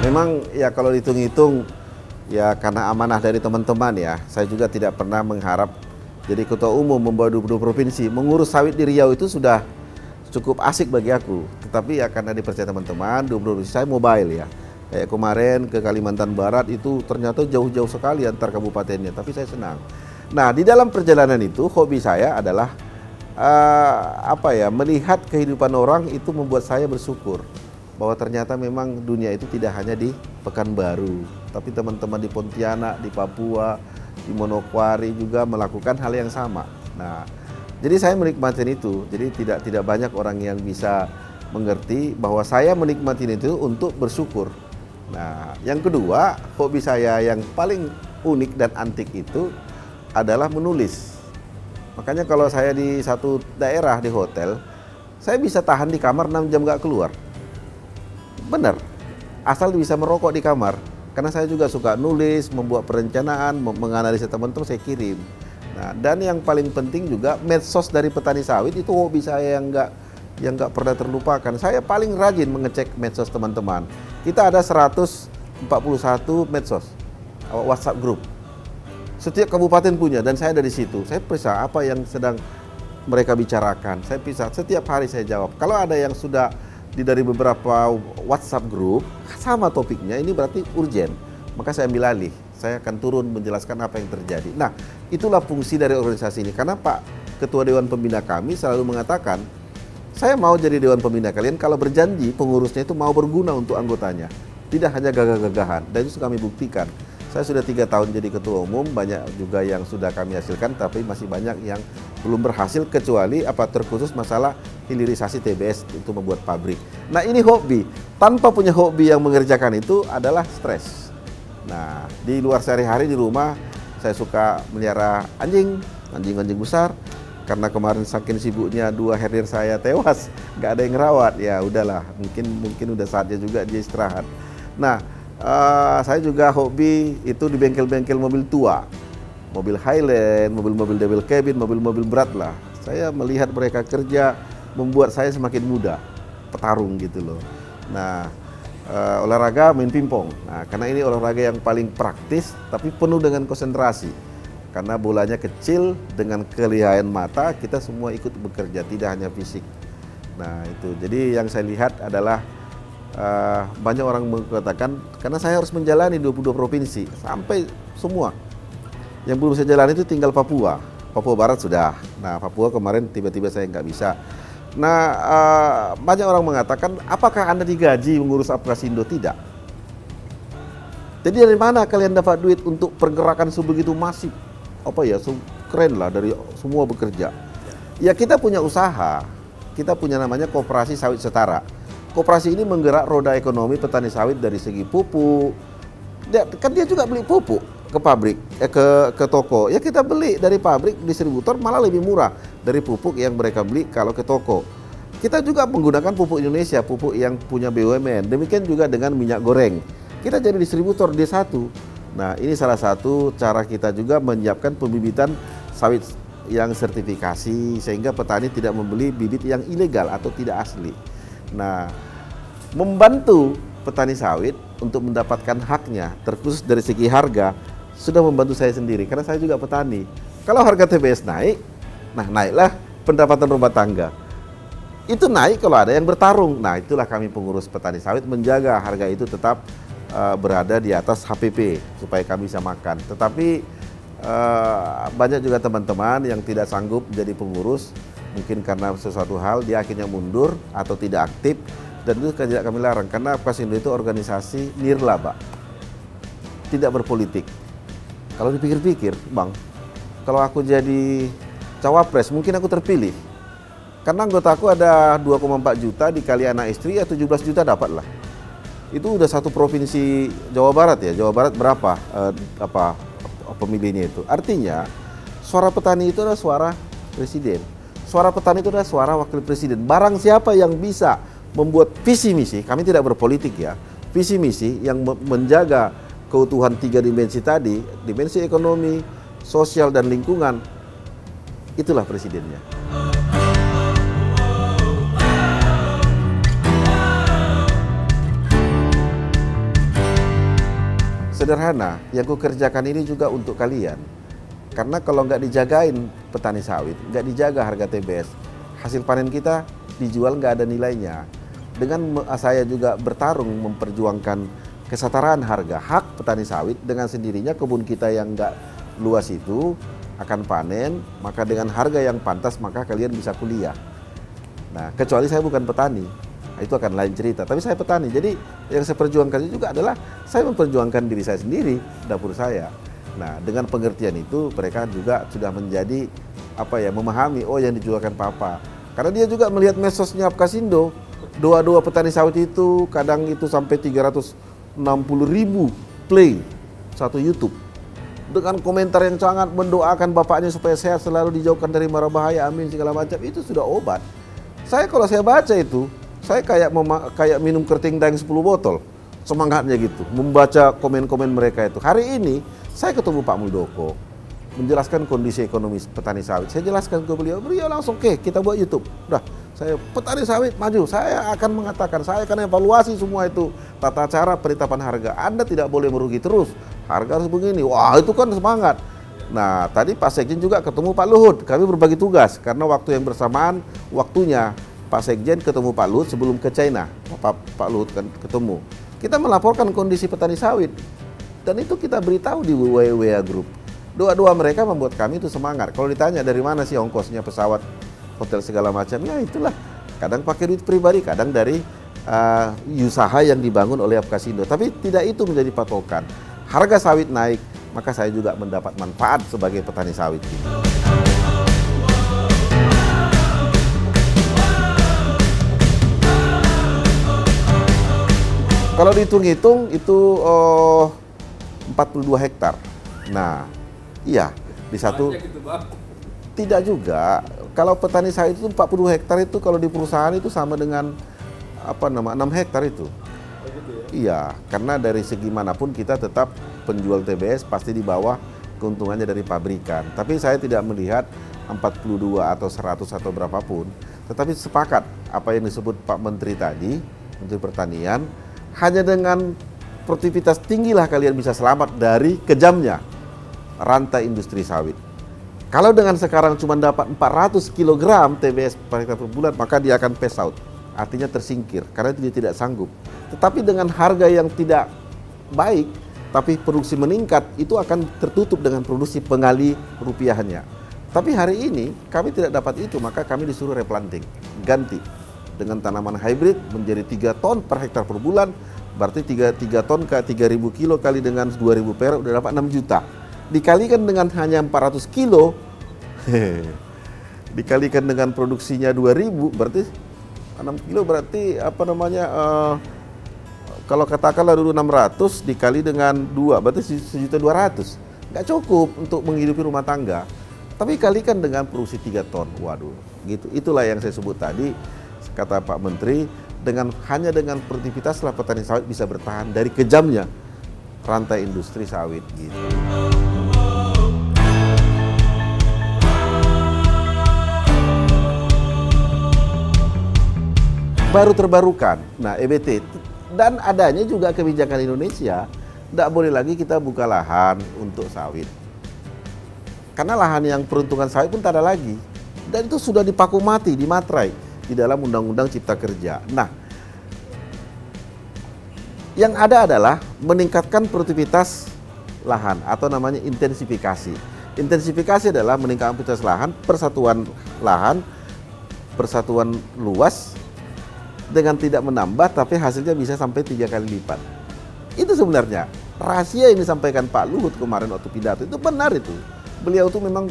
Memang ya kalau dihitung-hitung ya karena amanah dari teman-teman ya, saya juga tidak pernah mengharap jadi ketua umum membawa 22 provinsi. Mengurus sawit di Riau itu sudah cukup asik bagi aku. Tetapi ya karena dipercaya teman-teman, 22 provinsi saya mobile ya. Kayak kemarin ke Kalimantan Barat itu ternyata jauh-jauh sekali antar kabupatennya, tapi saya senang. Nah, di dalam perjalanan itu hobi saya adalah melihat kehidupan orang itu membuat saya bersyukur bahwa ternyata memang dunia itu tidak hanya di Pekanbaru, tapi teman-teman di Pontianak, di Papua, di Manokwari juga melakukan hal yang sama. Nah, jadi saya menikmati itu. Jadi tidak banyak orang yang bisa mengerti bahwa saya menikmati itu untuk bersyukur. Nah, yang kedua, hobi saya yang paling unik dan antik itu adalah menulis. Makanya kalau saya di satu daerah di hotel, saya bisa tahan di kamar 6 jam gak keluar. Benar, asal bisa merokok di kamar. Karena saya juga suka nulis, membuat perencanaan, menganalisa teman-teman, saya kirim. Nah, dan yang paling penting juga medsos dari petani sawit itu hobi saya yang nggak pernah terlupakan. Saya paling rajin mengecek medsos teman-teman. Kita ada 141 medsos, WhatsApp group. Setiap kabupaten punya dan saya dari situ. Saya periksa apa yang sedang mereka bicarakan. Saya bisa setiap hari saya jawab. Kalau ada yang sudah dari beberapa WhatsApp group sama topiknya, ini berarti urgent. Maka saya ambil alih. Saya akan turun menjelaskan apa yang terjadi. Nah, itulah fungsi dari organisasi ini. Karena Pak Ketua Dewan Pembina kami selalu mengatakan, saya mau jadi Dewan Pembina kalian kalau berjanji pengurusnya itu mau berguna untuk anggotanya. Tidak hanya gagah-gagahan. Dan itu kami buktikan. Saya sudah 3 tahun jadi ketua umum, banyak juga yang sudah kami hasilkan, tapi masih banyak yang belum berhasil kecuali terkhusus masalah hilirisasi TBS untuk membuat pabrik. Nah, ini hobi. Tanpa punya hobi yang mengerjakan itu adalah stres. Nah, di luar sehari-hari di rumah saya suka melihara anjing besar. Karena kemarin saking sibuknya 2 Harrier saya tewas, nggak ada yang rawat. Ya udahlah, mungkin udah saatnya juga dia istirahat. Nah, saya juga hobi itu di bengkel-bengkel mobil tua, mobil Highland, mobil-mobil double cabin, mobil-mobil berat lah. Saya melihat mereka kerja membuat saya semakin muda, petarung gitu loh. Nah, olahraga main pingpong. Nah, karena ini olahraga yang paling praktis tapi penuh dengan konsentrasi. Karena bolanya kecil dengan kelihayan mata, kita semua ikut bekerja, tidak hanya fisik. Nah, itu. Jadi yang saya lihat adalah banyak orang mengatakan karena saya harus menjalani 22 provinsi sampai semua. Yang belum saya jalani itu tinggal Papua Barat sudah. Nah, Papua kemarin tiba-tiba saya nggak bisa. Nah, banyak orang mengatakan apakah Anda digaji mengurus Apkasindo? Tidak. Jadi dari mana kalian dapat duit untuk pergerakan sebegitu masif? Keren lah dari semua bekerja. Ya kita punya usaha, kita punya namanya Koperasi Sawit Setara. Koperasi ini menggerak roda ekonomi petani sawit dari segi pupuk. Dia juga beli pupuk ke pabrik, ke toko. Ya kita beli dari pabrik, distributor malah lebih murah dari pupuk yang mereka beli kalau ke toko. Kita juga menggunakan pupuk Indonesia, pupuk yang punya BUMN. Demikian juga dengan minyak goreng. Kita jadi distributor D1. Nah, ini salah satu cara kita juga menyiapkan pembibitan sawit yang sertifikasi sehingga petani tidak membeli bibit yang ilegal atau tidak asli. Nah, membantu petani sawit untuk mendapatkan haknya, terkhusus dari segi harga, sudah membantu saya sendiri, karena saya juga petani. Kalau harga TBS naik, naiklah pendapatan rumah tangga. Itu naik kalau ada yang bertarung. Nah, itulah kami pengurus petani sawit menjaga harga itu tetap berada di atas HPP, supaya kami bisa makan. Tetapi banyak juga teman-teman yang tidak sanggup jadi pengurus, mungkin karena sesuatu hal dia akhirnya mundur atau tidak aktif, dan itu tidak kami larang karena Apkasindo itu organisasi nirlaba, tidak berpolitik. Kalau dipikir-pikir, Bang, kalau aku jadi cawapres mungkin aku terpilih, karena anggotaku ada 2,4 juta dikali anak istri ya 17 juta dapat lah. Itu udah satu provinsi Jawa Barat ya. Jawa Barat berapa pemilihnya itu? Artinya suara petani itu adalah suara presiden. Suara petani itu adalah suara wakil presiden. Barang siapa yang bisa membuat visi misi, kami tidak berpolitik ya, visi misi yang menjaga keutuhan 3 dimensi tadi, dimensi ekonomi, sosial, dan lingkungan, itulah presidennya. Sederhana, yang kukerjakan ini juga untuk kalian. Karena kalau nggak dijagain petani sawit, nggak dijaga harga TBS, hasil panen kita dijual nggak ada nilainya. Dengan saya juga bertarung memperjuangkan kesetaraan harga hak petani sawit, dengan sendirinya kebun kita yang nggak luas itu akan panen, maka dengan harga yang pantas maka kalian bisa kuliah. Nah, kecuali saya bukan petani, itu akan lain cerita. Tapi saya petani, jadi yang saya perjuangkan juga adalah saya memperjuangkan diri saya sendiri, dapur saya. Nah, dengan pengertian itu mereka juga sudah menjadi memahami, oh yang dijualkan papa. Karena dia juga melihat medsosnya Apkasindo, doa-doa petani sawit itu kadang itu sampai 360.000 play satu YouTube. Dengan komentar yang sangat mendoakan bapaknya supaya sehat, selalu dijauhkan dari mara bahaya, amin segala macam, itu sudah obat. Kalau saya baca itu, saya kayak minum keriting daeng 10 botol. Semangatnya gitu, membaca komen-komen mereka itu. Hari ini saya ketemu Pak Muldoko, menjelaskan kondisi ekonomi petani sawit. Saya jelaskan ke beliau langsung, oke, kita buat YouTube. Udah, saya petani sawit maju, saya akan mengatakan, saya akan evaluasi semua itu, tata cara penetapan harga. Anda tidak boleh merugi terus, harga harus begini. Wah, itu kan semangat. Nah, tadi Pak Sekjen juga ketemu Pak Luhut, kami berbagi tugas, karena waktu yang bersamaan, waktunya Pak Sekjen ketemu Pak Luhut sebelum ke China. Pak Luhut kan ketemu. Kita melaporkan kondisi petani sawit, dan itu kita beritahu di WWA Group. Doa-doa mereka membuat kami itu semangat. Kalau ditanya dari mana sih ongkosnya pesawat, hotel segala macam, ya itulah. Kadang pakai duit pribadi, kadang dari usaha yang dibangun oleh Apkasindo. Tapi tidak itu menjadi patokan. Harga sawit naik, maka saya juga mendapat manfaat sebagai petani sawit. Kalau dihitung-hitung itu 42 hektar. Nah, iya, di satu tidak juga. Kalau petani sawit itu 40 hektar itu kalau di perusahaan itu sama dengan 6 hektar itu. Iya, karena dari segi manapun kita tetap penjual TBS pasti di bawah keuntungannya dari pabrikan. Tapi saya tidak melihat 42 atau 100 atau berapapun. Tetapi sepakat apa yang disebut Pak Menteri tadi, Menteri Pertanian, hanya dengan produktivitas tinggilah kalian bisa selamat dari kejamnya rantai industri sawit. Kalau dengan sekarang cuma dapat 400 kg TBS per hektar per bulan, maka dia akan pass out. Artinya tersingkir, karena dia tidak sanggup. Tetapi dengan harga yang tidak baik, tapi produksi meningkat, itu akan tertutup dengan produksi pengali rupiahnya. Tapi hari ini kami tidak dapat itu, maka kami disuruh replanting, ganti dengan tanaman hybrid menjadi 3 ton per hektar per bulan, berarti 3 ton ke 3.000 kilo kali dengan 2.000 perak udah dapat 6 juta. Dikalikan dengan hanya 400 kilo, dikalikan dengan produksinya 2.000, berarti 6 kilo berarti kalau katakanlah dulu 600 dikali dengan 2, berarti 1.200.000. Nggak cukup untuk menghidupi rumah tangga. Tapi kalikan dengan produksi 3 ton, waduh, gitu. Itulah yang saya sebut tadi, kata Pak Menteri, hanya dengan produktivitaslah petani sawit bisa bertahan dari kejamnya rantai industri sawit, gitu. Baru terbarukan, nah EBT, dan adanya juga kebijakan Indonesia, tidak boleh lagi kita buka lahan untuk sawit. Karena lahan yang peruntungan sawit pun tak ada lagi, dan itu sudah dipaku mati, dimatrai di dalam Undang-Undang Cipta Kerja. Nah, yang ada adalah meningkatkan produktivitas lahan atau namanya intensifikasi. Intensifikasi adalah meningkatkan produktivitas lahan, persatuan luas, dengan tidak menambah, tapi hasilnya bisa sampai 3 kali lipat. Itu sebenarnya rahasia yang disampaikan Pak Luhut kemarin waktu pidato, itu benar itu. Beliau itu memang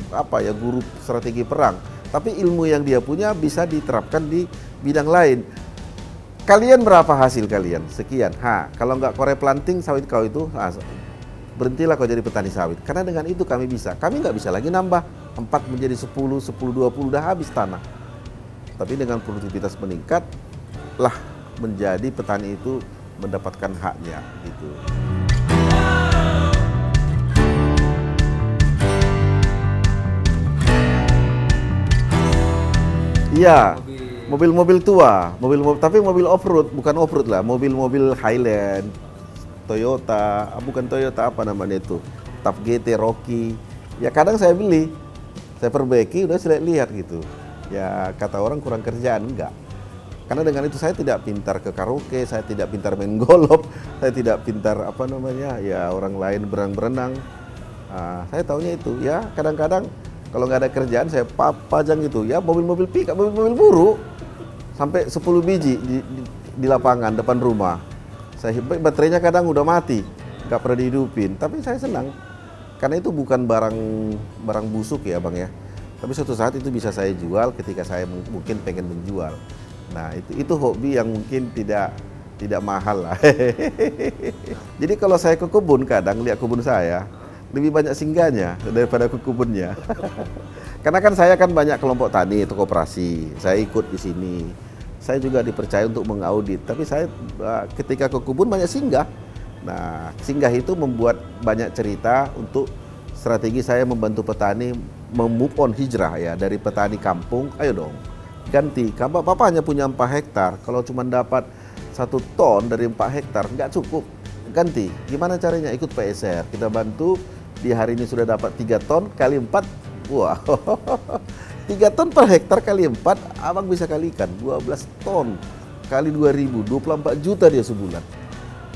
guru strategi perang, tapi ilmu yang dia punya bisa diterapkan di bidang lain. Kalian berapa hasil kalian? Sekian. Kalau nggak kau replanting sawit kau itu, berhentilah kau jadi petani sawit. Karena dengan itu kami nggak bisa lagi nambah 4 menjadi 10, 20 udah habis tanah. Tapi dengan produktivitas meningkat, lah menjadi petani itu mendapatkan haknya, gitu. Iya, mobil-mobil tua, tapi mobil off-road, bukan off-road lah, mobil-mobil Highland, Toyota, bukan Toyota, apa namanya itu, TAF GT, Rocky. Ya kadang saya beli, saya perbaiki, udah saya lihat gitu. Ya kata orang kurang kerjaan, enggak. Karena dengan itu saya tidak pintar ke karaoke, saya tidak pintar main golf, saya tidak pintar apa namanya, ya orang lain berenang-berenang. Saya taunya itu, ya kadang-kadang kalau nggak ada kerjaan saya pajang gitu, ya mobil-mobil pickup, mobil-mobil buru, sampai 10 biji di lapangan depan rumah. Saya baterainya kadang udah mati, nggak pernah dihidupin, tapi saya senang. Karena itu bukan barang busuk ya bang ya. Tapi suatu saat itu bisa saya jual ketika saya mungkin pengen menjual. Nah itu hobi yang mungkin tidak mahal lah. Jadi kalau saya ke kebun kadang lihat kebun saya lebih banyak singgahnya daripada ke kebunnya. Karena kan saya kan banyak kelompok tani atau koperasi. Saya ikut di sini. Saya juga dipercaya untuk mengaudit. Tapi saya ketika ke kebun banyak singgah. Nah singgah itu membuat banyak cerita untuk strategi saya membantu petani move on hijrah ya dari petani kampung. Ayo dong ganti. Bapak hanya punya 4 hektar. Kalau cuma dapat 1 ton dari 4 hektar nggak cukup. Ganti. Gimana caranya? Ikut PSR. Kita bantu. Di hari ini sudah dapat 3 ton kali 4. Wah. 3 ton per hektar kali 4, abang bisa kalikan 12 ton kali 2.000, 24 juta dia sebulan.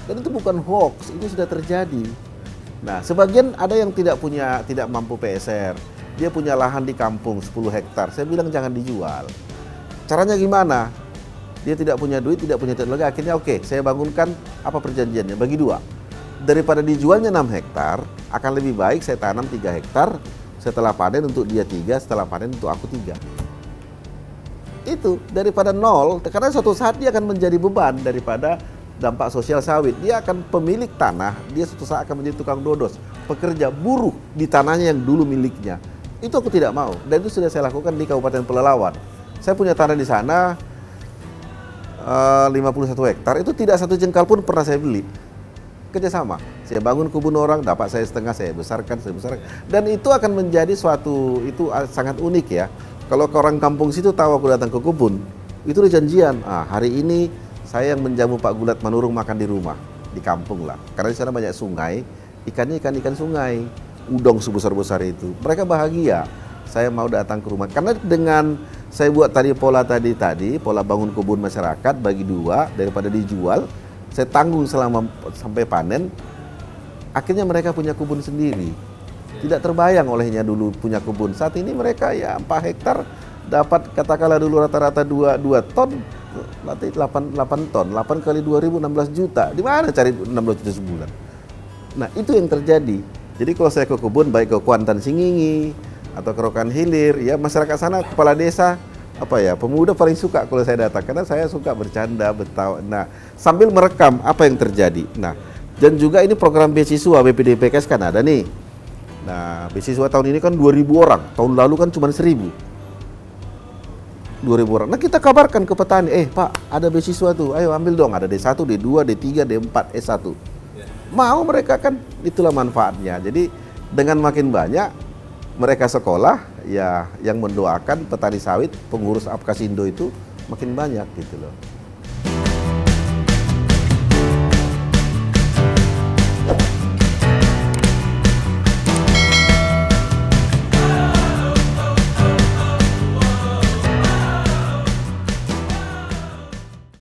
Dan itu bukan hoax, ini sudah terjadi. Nah, sebagian ada yang tidak mampu PSR. Dia punya lahan di kampung 10 hektar. Saya bilang jangan dijual. Caranya gimana? Dia tidak punya duit, tidak punya teknologi. Akhirnya oke, saya bangunkan apa perjanjiannya? Bagi 2. Daripada dijualnya 6 hektar, akan lebih baik saya tanam 3 hektar. Setelah panen untuk dia 3, setelah panen untuk aku 3. Itu daripada 0, karena suatu saat dia akan menjadi beban daripada dampak sosial sawit. Dia akan pemilik tanah, dia suatu saat akan menjadi tukang dodos, pekerja buruh di tanahnya yang dulu miliknya. Itu aku tidak mau, dan itu sudah saya lakukan di Kabupaten Pelalawan. Saya punya tanah di sana 51 hektar, itu tidak 1 jengkal pun pernah saya beli. Kerjasama, saya bangun kebun orang, dapat saya setengah, saya besarkan. Dan itu akan menjadi suatu, itu sangat unik ya. Kalau ke orang kampung situ tahu aku datang ke kebun, itu udah janjian. Hari ini saya yang menjamu Pak Gulat Manurung makan di rumah, di kampung lah. Karena di sana banyak sungai, ikannya ikan sungai, udang sebesar-besar itu. Mereka bahagia, saya mau datang ke rumah. Karena dengan saya buat pola bangun kebun masyarakat bagi 2 daripada dijual, saya tanggung sampai panen. Akhirnya mereka punya kebun sendiri. Tidak terbayang olehnya dulu punya kebun. Saat ini mereka ya 4 hektar dapat katakanlah dulu rata-rata 2 ton, nanti 8 ton. 8 kali 2.000 16 juta. Di mana cari 16 juta sebulan? Nah, itu yang terjadi. Jadi kalau saya ke kebun baik ke Kuantan Singingi atau ke Rokan Hilir, ya masyarakat sana, kepala desa, pemuda paling suka kalau saya datang, karena saya suka bercanda, betawa. Nah, sambil merekam apa yang terjadi. Nah, dan juga ini program beasiswa BPDPKS kan ada nih. Nah, beasiswa tahun ini kan 2.000 orang, tahun lalu kan cuma 1.000. 2.000 orang. Nah, kita kabarkan ke petani, Pak, ada beasiswa tuh, ayo ambil dong, ada D1, D2, D3, D4, S1. Mau mereka kan, itulah manfaatnya. Jadi dengan makin banyak mereka sekolah, ya yang mendoakan petani sawit, pengurus Apkasindo itu makin banyak gitu loh.